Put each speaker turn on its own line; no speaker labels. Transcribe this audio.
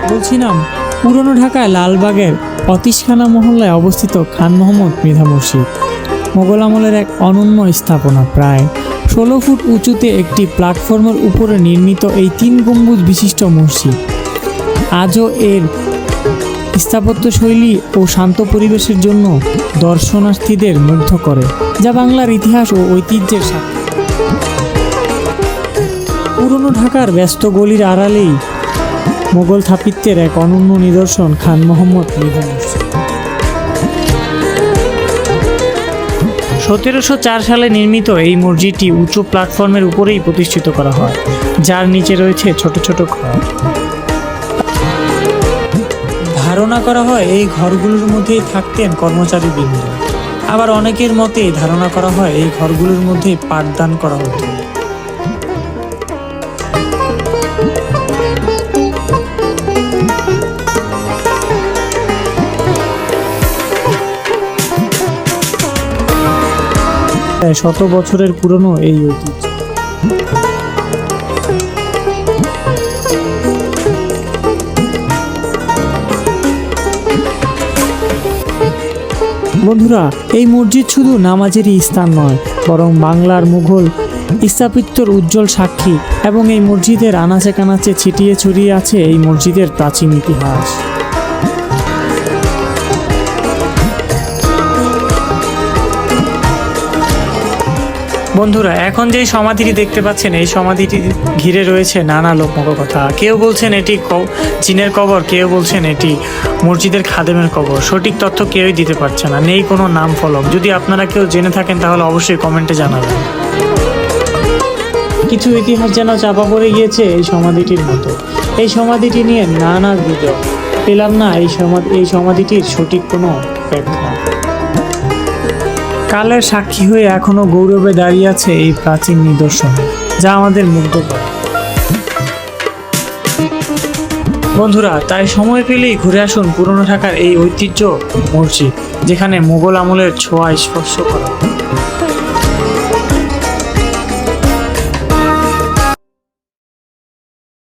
বলছিলাম পুরনো ঢাকায় লালবাগের অতীশখানা মহল্লায় অবস্থিত খান মোহাম্মদ মৃধা মসজিদ মোগল আমলের এক অনন্য স্থাপনা। প্রায় 16 ফুট উঁচুতে একটি প্ল্যাটফর্মের উপরে নির্মিত এই 3 গম্বুজ বিশিষ্ট মসজিদ আজও এর স্থাপত্যশৈলী ও শান্ত পরিবেশের জন্য দর্শনার্থীদের মুগ্ধ করে, যা বাংলার ইতিহাস ও ঐতিহ্যের সাক্ষী। পুরনো ঢাকার ব্যস্ত গলির আড়ালেই মোগল স্থাপত্যের এক অনন্য নিদর্শন খান মোহাম্মদ মৃধা মসজিদ। 1704 সালে নির্মিত এই মসজিদটি উঁচু প্ল্যাটফর্মের উপরেই প্রতিষ্ঠিত করা হয়, যার নিচে রয়েছে ছোট ছোট ঘর। ধারণা করা হয় এই ঘরগুলোর মধ্যেই থাকতেন কর্মচারীবৃন্দ। আবার অনেকের মতে ধারণা করা হয় এই ঘরগুলোর মধ্যেই পাঠদান করা হতো। প্রায় 100 বছরের পুরনো এই ঐতিহ্য। বন্ধুরা, এই মসজিদ শুধু নামাজেরই স্থান নয়, বরং বাংলার মুঘল স্থাপত্যের উজ্জ্বল সাক্ষী। এবং এই মসজিদের আনাচে কানাচে ছিটিয়ে ছড়িয়ে আছে এই মসজিদের প্রাচীন ইতিহাস। বন্ধুরা, এখন যেই সমাধিটি দেখতে পাচ্ছেন, এই সমাধিটি ঘিরে রয়েছে নানা লোকমুখ কথা। কেউ বলছেন এটি চীনের কবর, কেউ বলছেন এটি মসজিদের খাদেমের কবর। সঠিক তথ্য কেউই দিতে পারছে না, নেই কোনো নাম ফলক। যদি আপনারা কেউ জেনে থাকেন তাহলে অবশ্যই কমেন্টে জানাবেন। কিছু ইতিহাস যেন চাপা পড়ে গিয়েছে এই সমাধিটির মতো। এই সমাধিটি নিয়ে নানা গুজব, পেলাম না এই সমাধিটির সঠিক কোনো ব্যাখ্যা। কালের সাক্ষী হয়ে এখনো গৌরবে দাঁড়িয়ে আছে এই প্রাচীন নিদর্শন, যা আমাদের মুগ্ধ করে। বন্ধুরা, তাই সময় পেলেই ঘুরে আসুন পুরনো ঢাকার এই ঐতিহ্য মসজিদ, যেখানে মোগল আমলের ছোঁয়া স্পর্শ করা।